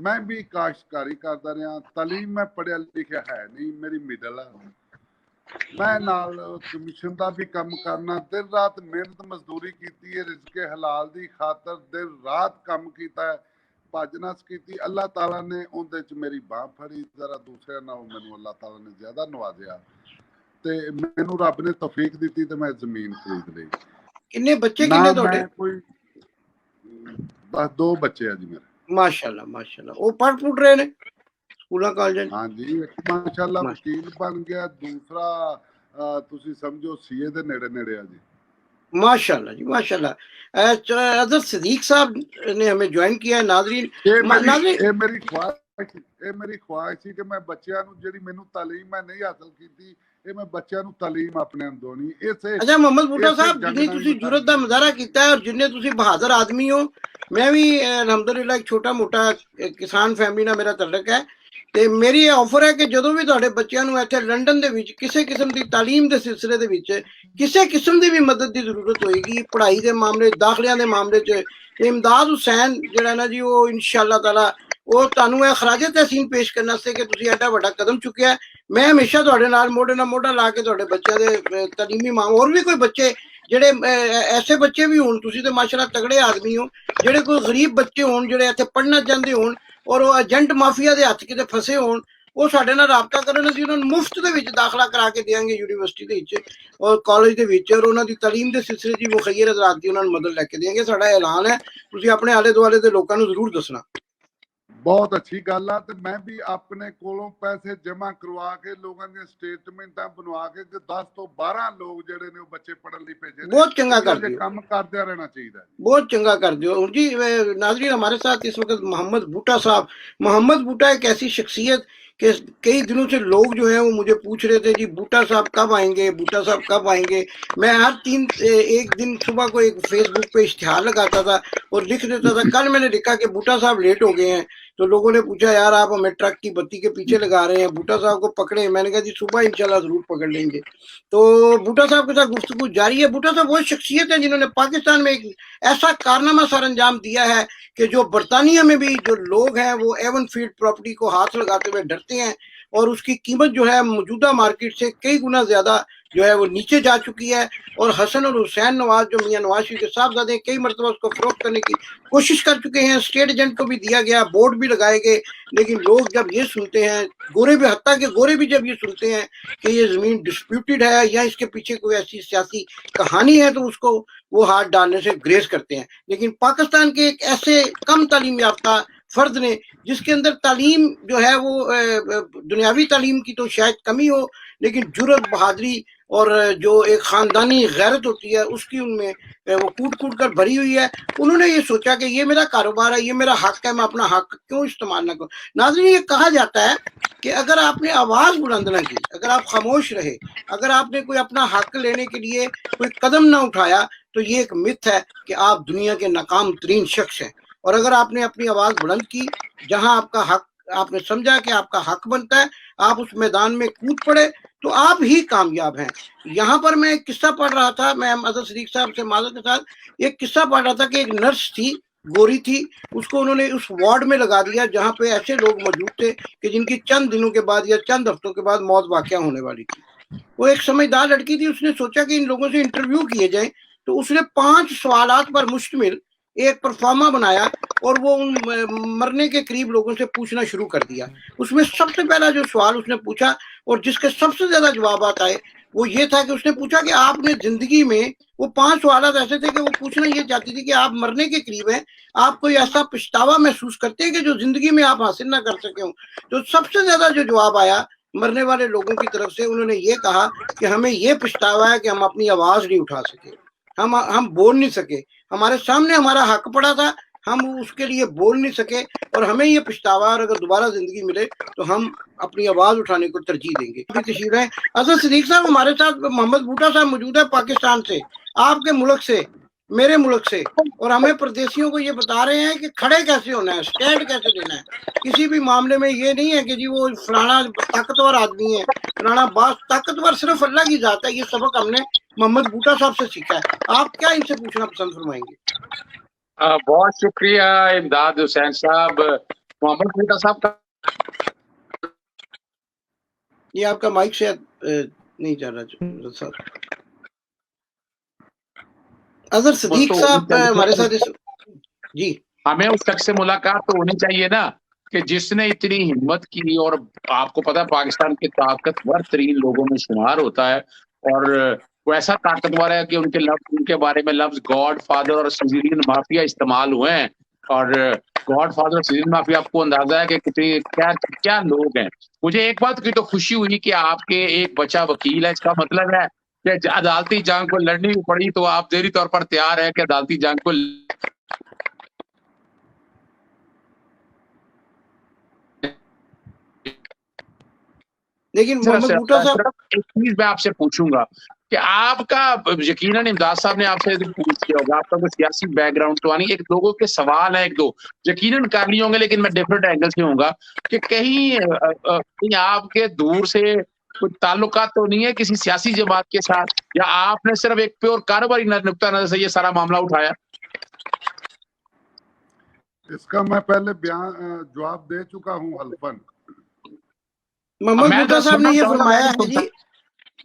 मैं भी काश्तकारी करता रहा। तालीम मैं पढ़िया लिखिया है नहीं, मेरी मिडल आ। मैं नाल कमीशन का भी काम करना, दिन रात मेहनत मजदूरी की है, रिज़्क़े हलाल की खातर दिन रात काम किया है, भजनस की। अल्लाह ताला ने उहदे च मेरी बांह फड़ी, जरा दूसरे नाल मैनूं अल्लाह ताला ने ज़्यादा नवाजिया ते मैनूं रब ने तौफीक दी ते मैं जमीन खरीद ली। किन्ने बच्चे किन्ने तोड़े? कोई बस 2 बच्चे हैं जी मेरे। माशाल्लाह माशाल्लाह। वो पढ़ पुढ़ रहे ने स्कूल कॉलेज? हाँ जी, एक माशाल्लाह वकील बन गया, दूसरा तुसी समझो सीए दे नेड़े नेड़े आ जी। माशाल्लाह जी माशाल्लाह। हज़रत सिद्दीक साहब ने हमें ज्वाइन किया है। नाज़रीन ये मेरी ख्वाहिश थी कि मैं बच्चों नूं जिहड़ी मैनूं तालीम मैं नहीं हासिल की, ये मैं बच्चों नूं तालीम अपने दोनी। अच्छा मोहम्मद बूटा साहब, जिन्नी तुसी जुरत दा मुजाहरा कीता है और जिन्ने तुसी बहादुर आदमी हो, मैं भी अलहमदुलिल्लाह एक छोटा मोटा किसान फैमिली नाल मेरा तल्लक है ਤੇ ਮੇਰੀ ਇਹ ਆਫਰ ਹੈ ਕਿ ਜਦੋਂ ਵੀ ਤੁਹਾਡੇ ਬੱਚਿਆਂ ਨੂੰ ਇੱਥੇ ਲੰਡਨ ਦੇ ਵਿੱਚ ਕਿਸੇ ਕਿਸਮ ਦੀ ਤਾਲੀਮ ਦੇ ਸਿਲਸਿਲੇ ਦੇ ਵਿੱਚ ਕਿਸੇ ਕਿਸਮ ਦੀ ਵੀ ਮਦਦ ਦੀ ਜ਼ਰੂਰਤ ਹੋਏਗੀ, ਪੜ੍ਹਾਈ ਦੇ ਮਾਮਲੇ, ਦਾਖਲਿਆਂ ਦੇ ਮਾਮਲੇ 'ਚ, ਇਮਦਾਦ ਹੁਸੈਨ ਜਿਹੜਾ ਨਾ ਜੀ ਉਹ ਇਨਸ਼ਾਅੱਲਾ ਤਾਲਾ ਉਹ ਤੁਹਾਨੂੰ ਇਹ ਖਰਾਜ ਤਹਿਸੀਨ ਪੇਸ਼ ਕਰਨ ਵਾਸਤੇ ਕਿ ਤੁਸੀਂ ਐਡਾ ਵੱਡਾ ਕਦਮ ਚੁੱਕਿਆ। ਮੈਂ ਹਮੇਸ਼ਾ ਤੁਹਾਡੇ ਨਾਲ ਮੋਢੇ ਨਾਲ ਮੋਢਾ ਲਾ ਕੇ ਤੁਹਾਡੇ ਬੱਚਿਆਂ ਦੇ ਤਾਲੀਮੀ ਹੋਰ ਵੀ ਕੋਈ ਬੱਚੇ ਜਿਹੜੇ ਐਸੇ ਬੱਚੇ ਵੀ ਹੋਣ, ਤੁਸੀਂ ਤੇ ਮਾਸ਼ਾਅੱਲਾ ਤਗੜੇ ਆਦਮੀ ਹੋ, ਜਿਹੜੇ ਕੋਈ ਗਰੀਬ ਬੱਚੇ ਹੋਣ ਜਿਹੜੇ ਇੱਥੇ ਪੜ੍ਹਨਾ ਚਾਹੁੰਦੇ ਹੋਣ ਔਰ ਉਹ ਏਜੰਟ ਮਾਫੀਆ ਦੇ ਹੱਥ ਕਿਤੇ ਫਸੇ ਹੋਣ, ਉਹ ਸਾਡੇ ਨਾਲ ਰਾਬਤਾ ਕਰਨ, ਅਸੀਂ ਉਹਨਾਂ ਨੂੰ ਮੁਫਤ ਦੇ ਵਿੱਚ ਦਾਖਲਾ ਕਰਾ ਕੇ ਦੇਵਾਂਗੇ ਯੂਨੀਵਰਸਿਟੀ ਦੇ ਵਿੱਚ ਔਰ ਕਾਲਜ ਦੇ ਵਿੱਚ, ਔਰ ਉਹਨਾਂ ਦੀ ਤਾਲੀਮ ਦੇ ਸਿਲਸਿਲੇ 'ਚ ਮੁਖੱਈਰ ਹਜ਼ਰਾਤ ਦੀ ਉਹਨਾਂ ਨੂੰ ਮਦਦ ਲੈ ਕੇ ਦੇਵਾਂਗੇ। ਸਾਡਾ ਐਲਾਨ ਹੈ, ਤੁਸੀਂ ਆਪਣੇ ਆਲੇ ਦੁਆਲੇ ਦੇ ਲੋਕਾਂ ਨੂੰ ਜ਼ਰੂਰ ਦੱਸਣਾ। बहुत अच्छी गल आ। ते मैं भी अपने कोलों पैसे जमा करवा के लोगों दी स्टेटमेंटां बनवा के 10 तो 12 लोग जेडे ने बच्चे पढ़न लई भेजे ने। बहुत चंगा कर दियो, काम करदे रहना चाहिए। बहुत चंगा कर दियो जी। नाज़रीन, हमारे साथ इस वक्त मोहम्मद बूटा साहब। मोहम्मद बूटा एक ऐसी शख्सियत कि कई दिनों से लोग जो है वो मुझे पूछ रहे थे जी बूटा साहब कब आएंगे, बूटा साहब कब आएंगे। मैं हर एक दिन सुबह को एक फेसबुक पे इश्तिहार लगाता था और लिख देता था। कल मैंने लिखा कि बूटा साहब लेट हो गए हैं, तो लोगों ने पूछा यार आप हमें ट्रक की बत्ती के पीछे लगा रहे हैं, बूटा साहब को पकड़े। मैंने कहा जी सुबह इंशाल्लाह जरूर पकड़ लेंगे। तो बूटा साहब के साथ गुफ्तगू जारी है। बूटा साहब वो शख्सियत है जिन्होंने पाकिस्तान में एक ऐसा कारनामा सर अंजाम दिया है कि जो बरतानिया में भी जो लोग हैं वो एवन फील्ड प्रॉपर्टी को हाथ लगाते हुए डरते हैं और उसकी कीमत जो है मौजूदा मार्केट से कई गुना ज्यादा जो है वो नीचे जा चुकी है। और हसन और हुसैन नवाज जो मियां नवाज शरीफ के साहबजादे कई मरतबा उसको फरोख्त करने की कोशिश कर चुके हैं, स्टेट एजेंट को भी दिया गया, बोर्ड भी लगाए गए। लेकिन लोग जब ये सुनते हैं, गोरे भी, हत्ता के गोरे भी जब ये सुनते हैं कि ये जमीन डिस्प्यूटेड है या इसके पीछे कोई ऐसी सियासी कहानी है, तो उसको वो हाथ डालने से ग्रेज करते हैं। लेकिन पाकिस्तान के एक ऐसे कम तालीम याफ्ता फर्द ने जिसके अंदर तालीम जो है वो दुनियावी तालीम की तो शायद कमी हो, लेकिन जुर्रत, बहादुरी और जो एक खानदानी गैरत होती है उसकी उनमें वो कूट कूट कर भरी हुई है। उन्होंने ये सोचा कि ये मेरा कारोबार है, ये मेरा हक है, मैं अपना हक क्यों इस्तेमाल ना करूं। नाज़रीन, ये कहा जाता है कि अगर आपने आवाज बुलंद ना की, अगर आप खामोश रहे, अगर आपने कोई अपना हक लेने के लिए कोई कदम ना उठाया, तो ये एक मिथ है कि आप दुनिया के नाकाम तरीन शख्स हैं। और अगर आपने अपनी आवाज बुलंद की, जहां आपका हक, आपने समझा कि आपका हक बनता है, आप उस मैदान में कूद पड़े, तो आप ही कामयाब हैं। यहाँ पर मैं एक किस्सा पढ़ रहा था, मैं हज़रत सिद्दीक साहब से माजरत के साथ एक किस्सा पढ़ रहा था कि एक नर्स थी, गोरी थी, उसको उन्होंने उस वार्ड में लगा दिया जहाँ पे ऐसे लोग मौजूद थे कि जिनकी चंद दिनों के बाद या चंद हफ्तों के बाद मौत वाक़या होने वाली थी। वो एक समझदार लड़की थी, उसने सोचा कि इन लोगों से इंटरव्यू किए जाए, तो उसने 5 सवालात पर मुश्तमिल एक परफॉर्मा बनाया और वो उन मरने के करीब लोगों से पूछना शुरू कर दिया। उसमें सबसे पहला जो सवाल उसने पूछा और जिसके सबसे ज्यादा जवाब आए वो ये था कि उसने पूछा कि आपने जिंदगी में, वो 5 सवाल ऐसे थे कि वो पूछना ये चाहती थी कि आप मरने के करीब हैं, आप कोई ऐसा पछतावा महसूस करते हैं कि जो जिंदगी में आप हासिल ना कर सके हो। तो सबसे ज्यादा जो जवाब आया मरने वाले लोगों की तरफ से, उन्होंने ये कहा कि हमें ये पछतावा है कि हम अपनी आवाज नहीं उठा सके, हम बोल नहीं सके, हमारे सामने हमारा हक पड़ा था, हम उसके लिए बोल नहीं सके और हमें ये पछतावा, और अगर दोबारा जिंदगी मिले तो हम अपनी आवाज उठाने को तरजीह देंगे। तशरीफ है अजहर सिद्दीक साहब, हमारे साथ मोहम्मद बूटा साहब मौजूद है पाकिस्तान से, आपके मुल्क से, मेरे मुल्क से, और हमें परदेशियों को ये बता रहे हैं कि खड़े कैसे होना है, स्टैंड कैसे लेना है किसी भी मामले में। ये नहीं है कि जी वो फलाना ताकतवर आदमी है, फलाना बास ताकतवर सिर्फ अल्लाह की जात है। ये सबक हमने मोहम्मद बूटा साहब से सीखा है। आप क्या इनसे पूछना पसंद फरमाएंगे? बहुत शुक्रिया इमदाद हुसैन साहब। मोहम्मद बूटा साहब का ये आपका माइक शायद नहीं चल रहा सर। अजहर सिद्दीक साहब हमारे साथ जी। हमें उस शख्स से मुलाकात तो होनी चाहिए ना कि जिसने इतनी हिम्मत की, और आपको पता है पाकिस्तान के ताकतवर तरीन लोगों में शुमार होता है, और वो ऐसा ताकतवर है कि उनके बारे में लफ्ज गॉड फादर और सिजिलियन माफिया इस्तेमाल हुए हैं। और गॉड फादर और सिजिलियन माफिया, आपको अंदाजा है कि कितने क्या लोग हैं। मुझे एक बात की तो खुशी हुई कि आपके एक बच्चा वकील है। इसका मतलब है कि अदालती जंग को लड़नी पड़ी तो आप ज़हरी तौर पर तैयार है कि अदालती जंग को। लेकिन मोहम्मद बूटा साहब, एक चीज मैं आपसे पूछूंगा कि आपका, यकीनन इमदाद साहब ने आपसे पूछ किया होगा, आपका कोई सियासी बैकग्राउंड तो नहीं, एक लोगों के सवाल है, एक दो यकीनन कर लिए होंगे, लेकिन मैं डिफरेंट एंगल से होऊंगा कि कहीं आपके दूर से कोई ताल्लुकात तो नहीं है किसी सियासी जमात के साथ, या आपने सिर्फ एक प्योर कारोबारी नुक्ता नजर से ये सारा मामला उठाया? इसका मैं पहले जवाब दे चुका हूँ हल्फन। मोहम्मद बूटा साहब ने ये फरमाया है जी,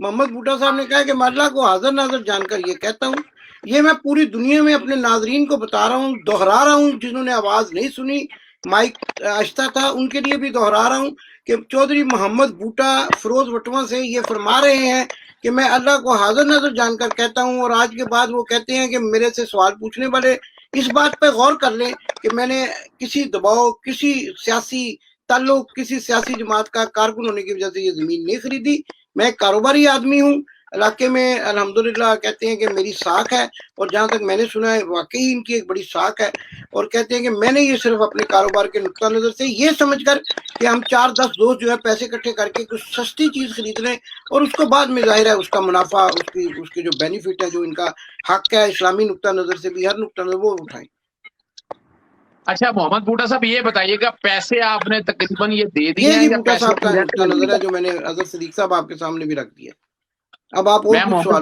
मोहम्मद बूटा साहब ने कहा कि मैं अल्लाह को हाजिर नाज़र जानकर ये कहता हूँ, ये मैं पूरी दुनिया में अपने नाजरीन को बता रहा हूँ, दोहरा रहा हूँ, जिन्होंने आवाज नहीं सुनी, माइक आहिस्ता था, उनके लिए भी दोहरा रहा हूँ कि चौधरी मोहम्मद बूटा फिरोज वटवा से ये फरमा रहे हैं कि मैं अल्लाह को हाजिर नजर जानकर कहता हूँ। और आज के बाद वो कहते हैं कि मेरे से सवाल पूछने वाले इस बात पर गौर कर लें कि मैंने किसी दबाव, किसी सियासी ताल्लुक, किसी सियासी जमात का कारकुन होने की वजह से ये जमीन नहीं खरीदी। मैं कारोबारी आदमी हूँ, इलाके में अल्हम्दुलिल्लाह कहते हैं कि मेरी साख है, और जहाँ तक मैंने सुना है वाकई इनकी एक बड़ी साख है। और कहते हैं कि मैंने ये सिर्फ अपने कारोबार के नुक्ता नजर से ये समझकर कि हम 4-10 दोस्त जो है पैसे इकट्ठे करके कुछ सस्ती चीज खरीद लें और उसको बाद में जाहिर है उसका मुनाफा, उसकी जो बेनिफिट है, जो इनका हक है इस्लामी नुक्ता नजर से भी, हर नुक्ता नजर वो उठाएं। अच्छा मोहम्मद बूटा साहब ये बताइएगा, पैसे आपने तकरीबन ये दे दिए हैं या बूटा साहब का नुक्ता नजर है जो मैंने अजहर सिद्दीक साहब आपके सामने भी रख दिया। अब आप और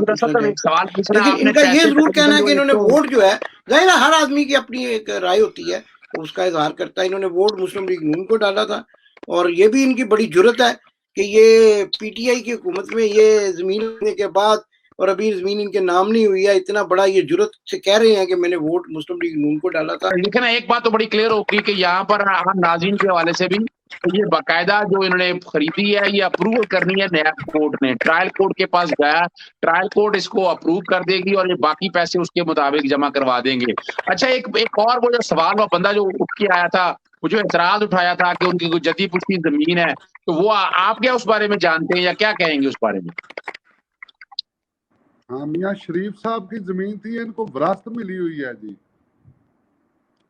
कुछ सवाल पूछना, लेकिन इनका ये जरूर कहना है कि इन्होंने वोट जो है, जाहिर है हर आदमी की अपनी एक राय होती है, उसका इजहार करता है। इन्होंने वोट मुस्लिम लीग नून को डाला था, और ये भी इनकी बड़ी जुर्रत है कि ये पीटीआई की हुकूमत में ये जमीन लेने के बाद, और अभी जमीन इनके नाम नहीं हुई है, इतना बड़ा ये जुर्रत से कह रहे हैं कि मैंने वोट मुस्लिम लीग नून को डाला था। लेकिन एक बात तो बड़ी क्लियर होगी कि यहाँ पर हम नाज़रीन के हवाले से भी ये बाकायदा जो इन्होंने खरीदी है ये अप्रूवल करनी है नैब कोर्ट ने, ट्रायल कोर्ट के पास गया, ट्रायल कोर्ट इसको अप्रूव कर देगी और ये बाकी पैसे उसके मुताबिक जमा करवा देंगे। अच्छा एक और वो जो सवाल, वो बंदा जो उठ के आया था, वो जो एतराज उठाया था कि उनकी कोई जदी पुश्ती जमीन है, तो वो आप क्या उस बारे में जानते हैं या क्या कहेंगे उस बारे में? हाँ, मियाँ शरीफ साहब की जमीन थी, इनको विरासत मिली हुई है जी,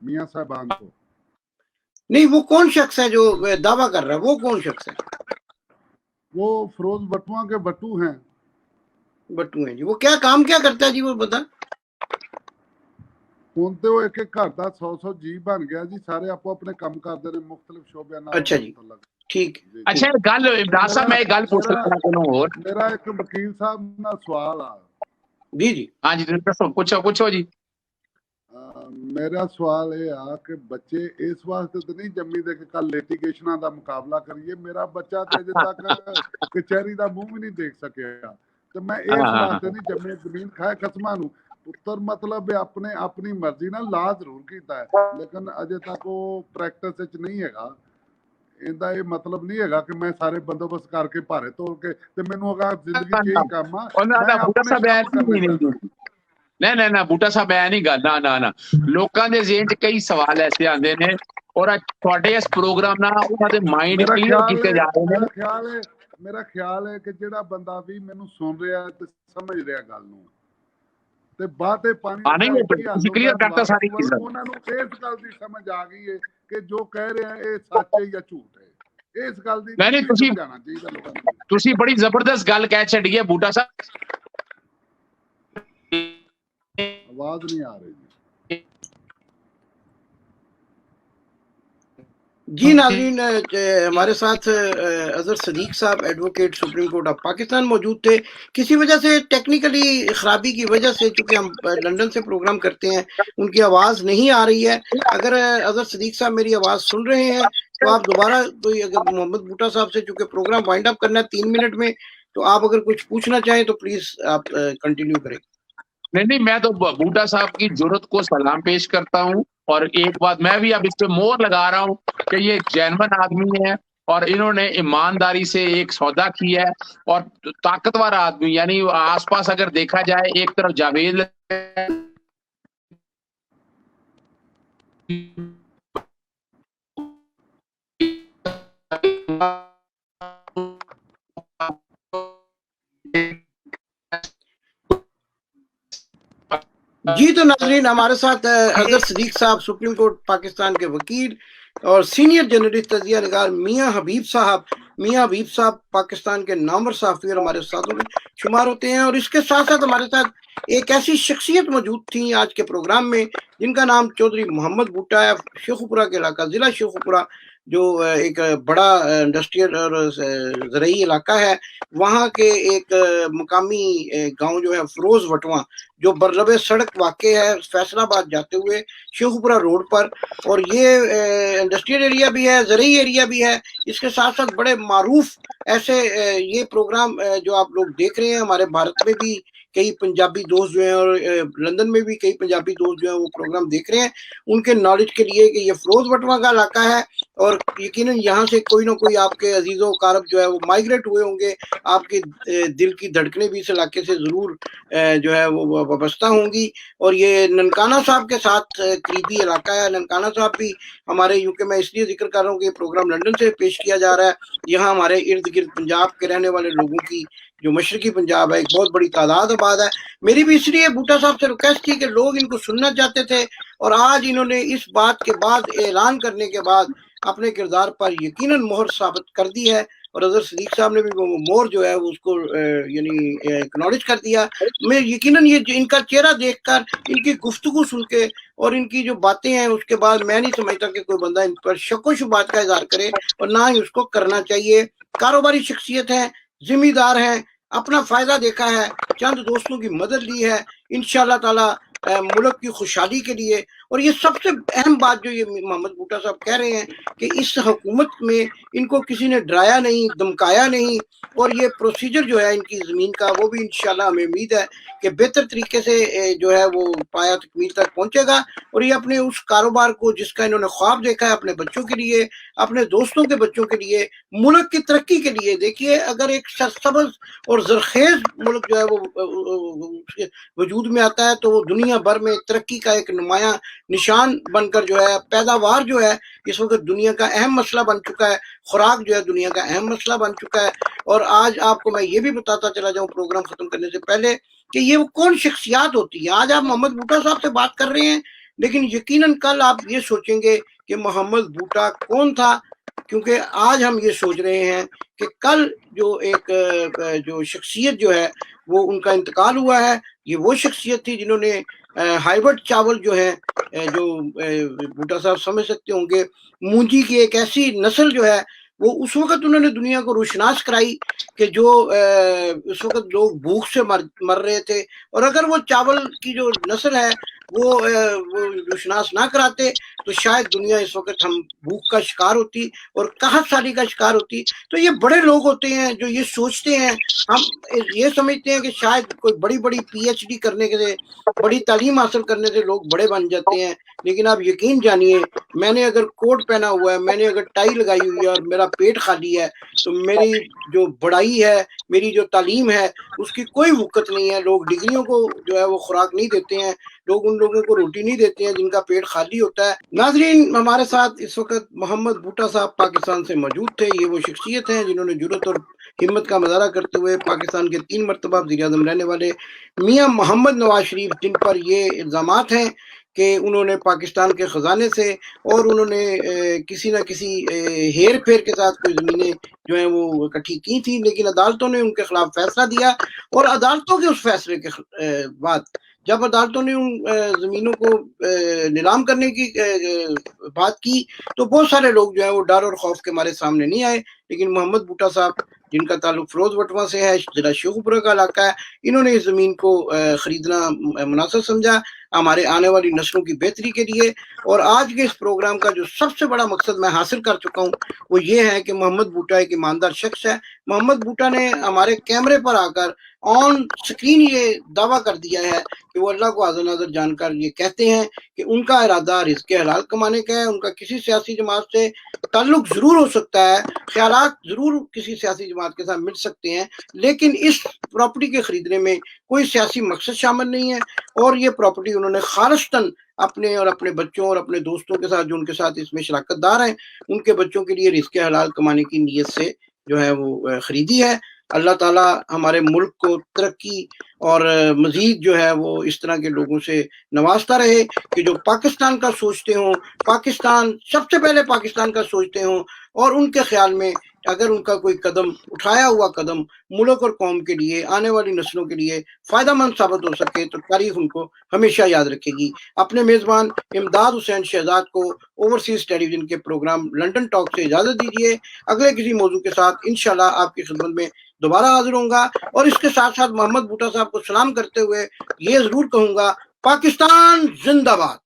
मियाँ साहबान को। नहीं, वो कौन शख्स है जो दावा कर रहा है, वो कौन शख्स है? वो फिरोज बटुआ के बटू हैं। बटू हैं जी, वो क्या काम क्या करता है जी, वो बता। ਹੁਣ ਤੇ ਉਹ ਇੱਕ ਘਰ ਦਾ 100 ਜੀ ਬਣ ਗਿਆ ਜੀ, ਸਾਰੇ ਆਪੋ ਆਪਣੇ ਕੰਮ ਕਰਦੇ ਨੇ ਮੁxtਲਿਫ ਸ਼ੋਬਿਆਂ ਨਾਲ। अच्छा जी, ठीक। अच्छा गल इमदाद साहब, मैं गल पूछ रहा हूं और मेरा एक वकील साहब ਨਾਲ सवाल आ जी जी हाँ जी पूछो जी। मेरा सवाल ये आ कि बच्चे इस वास्ते तो नहीं जम्मी दे कि कल लिटिगेशनां दा मुकाबला करिए, मेरा बच्चा तो अजे तक कचहरी दा मुंह भी नहीं देख सकिया, तो मैं इस वास्ते नहीं जम्मे, जमीन खाए कसमां नूं ਪੁੱਤਰ ਮਤਲਬ ਇਹ ਆਪਣੇ ਆਪਣੀ ਮਰਜ਼ੀ ਨਾਲ ਲਾ ਜ਼ਰੂਰ ਕੀਤਾ ਹੈ, ਲੇਕਿਨ ਅਜੇ ਤੱਕ ਉਹ ਪ੍ਰੈਕਟਿਸ ਵਿੱਚ ਨਹੀਂ ਹੈਗਾ। ਇਹਦਾ ਇਹ ਮਤਲਬ ਨਹੀਂ ਹੈਗਾ ਕਿ ਮੈਂ ਸਾਰੇ ਬੰਦੋਬਸਤ ਕਰਕੇ ਭਾਰੇ ਤੋੜ ਕੇ ਤੇ ਮੈਨੂੰ ਅਗਾ ਜ਼ਿੰਦਗੀ 'ਚ ਇਹੀ ਕੰਮ ਆ, ਨਾ ਮੈਂ ਬੂਟਾ ਆਪਣੇ ਸਾਹਿਬ ਕੰਮ ਕਰਨੇ ਨਹੀਂ ਚਾਹੁੰਦਾ। ਨਾ ਬੂਟਾ ਸਾਹਿਬ ਐ ਨਹੀਂ ਗੱਲ, ਨਾ ਲੋਕਾਂ ਦੇ ਜ਼ਿਹਨ 'ਚ ਕਈ ਸਵਾਲ ਐਸੇ ਆਉਂਦੇ ਨੇ ਔਰ ਤੁਹਾਡੇ ਇਸ ਪ੍ਰੋਗਰਾਮ ਨਾਲ ਉਹਨਾਂ ਦੇ ਮਾਈਂਡ ਕਲੀਅਰ ਕੀਤੇ ਜਾ ਰਹੇ ਨੇ। ਮੇਰਾ ਖਿਆਲ ਹੈ ਕਿ ਜਿਹੜਾ ਬੰਦਾ ਵੀ ਮੈਨੂੰ ਸੁਣ ਰਿਹਾ ਤੇ ਸਮਝ ਰਿਹਾ ਗੱਲ ਨੂੰ ਤੇ ਬਾਤੇ ਪਾਣੀ ਤੁਸੀਂ ਕਲੀਅਰ ਕਰਤਾ ਸਾਰੀ ਚੀਜ਼ਾਂ, ਉਹਨਾਂ ਨੂੰ ਇਸ ਗੱਲ ਦੀ ਸਮਝ ਆ ਗਈ ਹੈ ਕਿ ਜੋ ਕਹਿ ਰਿਹਾ ਇਹ ਸੱਚ ਹੈ ਜਾਂ ਝੂਠ ਹੈ। ਇਸ ਗੱਲ ਦੀ ਨਹੀਂ ਤੁਸੀਂ ਬੜੀ ਜ਼ਬਰਦਸਤ ਗੱਲ ਕਹਿ ਛੱਡੀ ਹੈ ਬੂਟਾ ਸਾਹਿਬ। आवाज नहीं आ रही जी। नाज़रीन, हमारे साथ अजहर सदीक साहब advocate supreme court of Pakistan मौजूद थे। किसी वजह से टेक्निकली खराबी की वजह से, चूंकि हम लंदन से प्रोग्राम करते हैं, उनकी आवाज़ नहीं आ रही है। अगर अजहर सदीक साहब मेरी आवाज़ सुन रहे हैं तो आप दोबारा कोई, अगर मोहम्मद बूटा साहब से, चूंकि प्रोग्राम वाइंड अप करना है 3 मिनट में, तो आप अगर कुछ पूछना चाहें तो प्लीज आप कंटिन्यू करें। नहीं, मैं तो बूटा साहब की जुर्रत को सलाम पेश करता हूं। और एक बात मैं भी अब इस पे मोहर लगा रहा हूं कि ये जेन्युइन आदमी है और इन्होंने ईमानदारी से एक सौदा किया है और ताकतवर आदमी, यानी आसपास अगर देखा जाए, एक तरफ जावेद जी। तो नाज़रीन, हमारे साथ अजहर सदीक साहब, सुप्रीम कोर्ट पाकिस्तान के वकील और सीनियर जर्नलिस्ट तजिया निगार मियाँ हबीब साहब पाकिस्तान के नामवर सहाफ़ी हमारे साथों में शुमार होते हैं। और इसके साथ साथ हमारे साथ एक ऐसी शख्सियत मौजूद थी आज के प्रोग्राम में जिनका नाम चौधरी मोहम्मद बूटा है। शेखुपुरा के इलाका, ज़िला शेखुपुरा, जो एक बड़ा इंडस्ट्रियल और ज़रई इलाका है, वहाँ के एक मुकामी गांव जो है फरोज वटवा, जो बरलबे सड़क वाक़े है फैसलाबाद जाते हुए शेखुपुरा रोड पर। और ये इंडस्ट्रियल एरिया भी है, ज़रई एरिया भी है। इसके साथ साथ बड़े मारूफ ऐसे ये प्रोग्राम जो आप लोग देख रहे हैं, हमारे भारत में भी कई पंजाबी दोस्त जो हैं और लंदन में भी कई पंजाबी दोस्त जो हैं वो प्रोग्राम देख रहे हैं, उनके नॉलेज के लिए कि ये फरोज वटवा का इलाका है। और यकीनन यहाँ से कोई ना कोई आपके अजीज़ो कारब जो है वो माइग्रेट हुए होंगे, आपके दिल की धड़कनें भी इस इलाके से ज़रूर जो है वो वाबस्ता होंगी। और ये ननकाना साहब के साथ करीबी इलाका है। ननकाना साहब भी हमारे यूके में इसलिए जिक्र कर रहा हूँ कि प्रोग्राम लंदन से पेश किया जा रहा है। यहाँ हमारे इर्द गिर्द पंजाब के रहने वाले लोगों की, जो मशरकी पंजाब है, एक बहुत बड़ी तादाद आबाद है। मेरी भी इसलिए बूटा साहब से रिक्वेस्ट थी कि लोग इनको सुनना चाहते थे, और आज इन्होंने इस बात के बाद, ऐलान करने के बाद, अपने किरदार पर यकीनन मोहर साबित कर दी है। और अजहर सदीक साहब ने भी वो मोहर जो है उसको यानी एक्नॉलेज कर दिया। मैं यकीनन ये इनका चेहरा देखकर, इनकी गुफ्तगू सुन के और इनकी जो बातें हैं, उसके बाद मैं नहीं समझता कि कोई बंदा इन पर शक शुबात का इज़हार करे, और ना ही उसको करना चाहिए। कारोबारी शख्सियत है, जिम्मेदार है, अपना फायदा देखा है, चंद दोस्तों की मदद ली है, इंशाअल्लाह ताला मुल्क की खुशहाली के लिए। और ये सबसे अहम बात जो ये मोहम्मद बूटा साहब कह रहे हैं कि इस हुकूमत में इनको किसी ने डराया नहीं, धमकाया नहीं, और ये प्रोसीजर जो है इनकी ज़मीन का, वो भी इंशाल्लाह हमें उम्मीद है कि बेहतर तरीके से जो है वो पाया तकमील तक पहुंचेगा। और ये अपने उस कारोबार को जिसका इन्होंने ख्वाब देखा है, अपने बच्चों के लिए, अपने दोस्तों के बच्चों के लिए, मुल्क की तरक्की के लिए। देखिए, अगर एक सरसब्ज़ और ज़रखेज़ मुल्क जो है वो वजूद में आता है, तो वो दुनिया भर में तरक्की का एक नुमाया निशान बनकर जो है, पैदावार जो है इस वक्त दुनिया का अहम मसला बन चुका है, खुराक जो है दुनिया का अहम मसला बन चुका है। और आज आपको मैं ये भी बताता चला जाऊं प्रोग्राम खत्म करने से पहले कि ये वो कौन शख्सियात होती है। आज आप मोहम्मद बूटा साहब से बात कर रहे हैं, लेकिन यकीनन कल आप ये सोचेंगे कि मोहम्मद बूटा कौन था, क्योंकि आज हम ये सोच रहे हैं कि कल जो एक जो शख्सियत जो है वो उनका इंतकाल हुआ है। ये वो शख्सियत थी जिन्होंने हाइब्रिड चावल जो है, जो बूटा साहब समझ सकते होंगे, मूंजी की एक ऐसी नस्ल जो है वो उस वक्त उन्होंने दुनिया को रोशनास कराई कि जो उस वक्त लोग भूख से मर रहे थे। और अगर वो चावल की जो नस्ल है वो रोशनास ना कराते تو شاید دنیا اس وقت ہم بھوک کا شکار ہوتی اور قحط سالی کا شکار ہوتی. تو یہ بڑے لوگ ہوتے ہیں جو یہ سوچتے ہیں. ہم یہ سمجھتے ہیں کہ شاید کوئی بڑی بڑی پی ایچ ڈی کرنے سے, بڑی تعلیم حاصل کرنے سے لوگ بڑے بن جاتے ہیں. لیکن آپ یقین جانیے, میں نے اگر کوٹ پہنا ہوا ہے, میں نے اگر ٹائی لگائی ہوئی ہے اور میرا پیٹ خالی ہے, تو میری جو بڑائی ہے, میری جو تعلیم ہے, اس کی کوئی وقت نہیں ہے. لوگ ڈگریوں کو جو ہے وہ خوراک نہیں دیتے ہیں, لوگ ان لوگوں کو روٹی نہیں دیتے ہیں جن کا پیٹ خالی ہوتا ہے. ناظرین, ہمارے ساتھ اس وقت محمد بھٹا صاحب پاکستان سے موجود تھے. یہ وہ شخصیت ہیں جنہوں نے جرأت اور ہمت کا مظاہرہ کرتے ہوئے پاکستان کے 3 مرتبہ وزیر اعظم رہنے والے میاں محمد نواز شریف, جن پر یہ الزامات ہیں کہ انہوں نے پاکستان کے خزانے سے اور انہوں نے کسی نہ کسی ہیر پھیر کے ساتھ کوئی زمینیں جو ہیں وہ اکٹھی کی تھی, لیکن عدالتوں نے ان کے خلاف فیصلہ دیا. اور عدالتوں کے اس فیصلے کے بعد جب عدالتوں نے ان زمینوں کو نیلام کرنے کی بات کی, تو بہت سارے لوگ جو ہیں وہ ڈر اور خوف کے مارے سامنے نہیں آئے. لیکن محمد بھٹا صاحب, جن کا تعلق فیروز وٹواں سے ہے, ضلع شیخوپورہ کا علاقہ ہے, انہوں نے اس زمین کو خریدنا مناسب سمجھا ہمارے آنے والی نسلوں کی بہتری کے لیے. اور آج کے اس پروگرام کا جو سب سے بڑا مقصد میں حاصل کر چکا ہوں وہ یہ ہے کہ محمد بھٹا ایک ایماندار شخص ہے. محمد بھٹا نے ہمارے کیمرے پر آ کر آن سکرین یہ دعویٰ کر دیا ہے کہ وہ اللہ کو حاضر ناظر جان کر یہ کہتے ہیں کہ ان کا ارادہ رزق حلال کمانے کا ہے. ان کا کسی سیاسی جماعت سے تعلق ضرور ہو سکتا ہے, خیالات ضرور کسی سیاسی جماعت کے ساتھ مل سکتے ہیں, لیکن اس پراپرٹی کے خریدنے میں کوئی سیاسی مقصد شامل نہیں ہے. اور یہ پراپرٹی انہوں نے خالصتاً اپنے اور اپنے بچوں اور اپنے دوستوں کے ساتھ جو ان کے ساتھ اس میں شراکت دار ہیں, ان کے بچوں کے لیے رزق حلال کمانے کی نیت سے جو ہے وہ خریدی ہے. اللہ تعالیٰ ہمارے ملک کو ترقی اور مزید جو ہے وہ اس طرح کے لوگوں سے نوازتا رہے کہ جو پاکستان کا سوچتے ہوں, پاکستان سب سے پہلے پاکستان کا سوچتے ہوں, اور ان کے خیال میں اگر ان کا کوئی قدم اٹھایا ہوا قدم ملک اور قوم کے لیے, آنے والی نسلوں کے لیے فائدہ مند ثابت ہو سکے, تو تاریخ ان کو ہمیشہ یاد رکھے گی. اپنے میزبان امداد حسین شہزاد کو اوورسیز ٹیلی ویژن کے پروگرام لنڈن ٹاک سے اجازت دیجیے. اگلے کسی موضوع کے ساتھ انشاءاللہ آپ کی خدمت میں دوبارہ حاضر ہوں گا. اور اس کے ساتھ ساتھ محمد بھٹا صاحب کو سلام کرتے ہوئے یہ ضرور کہوں گا, پاکستان زندہ باد.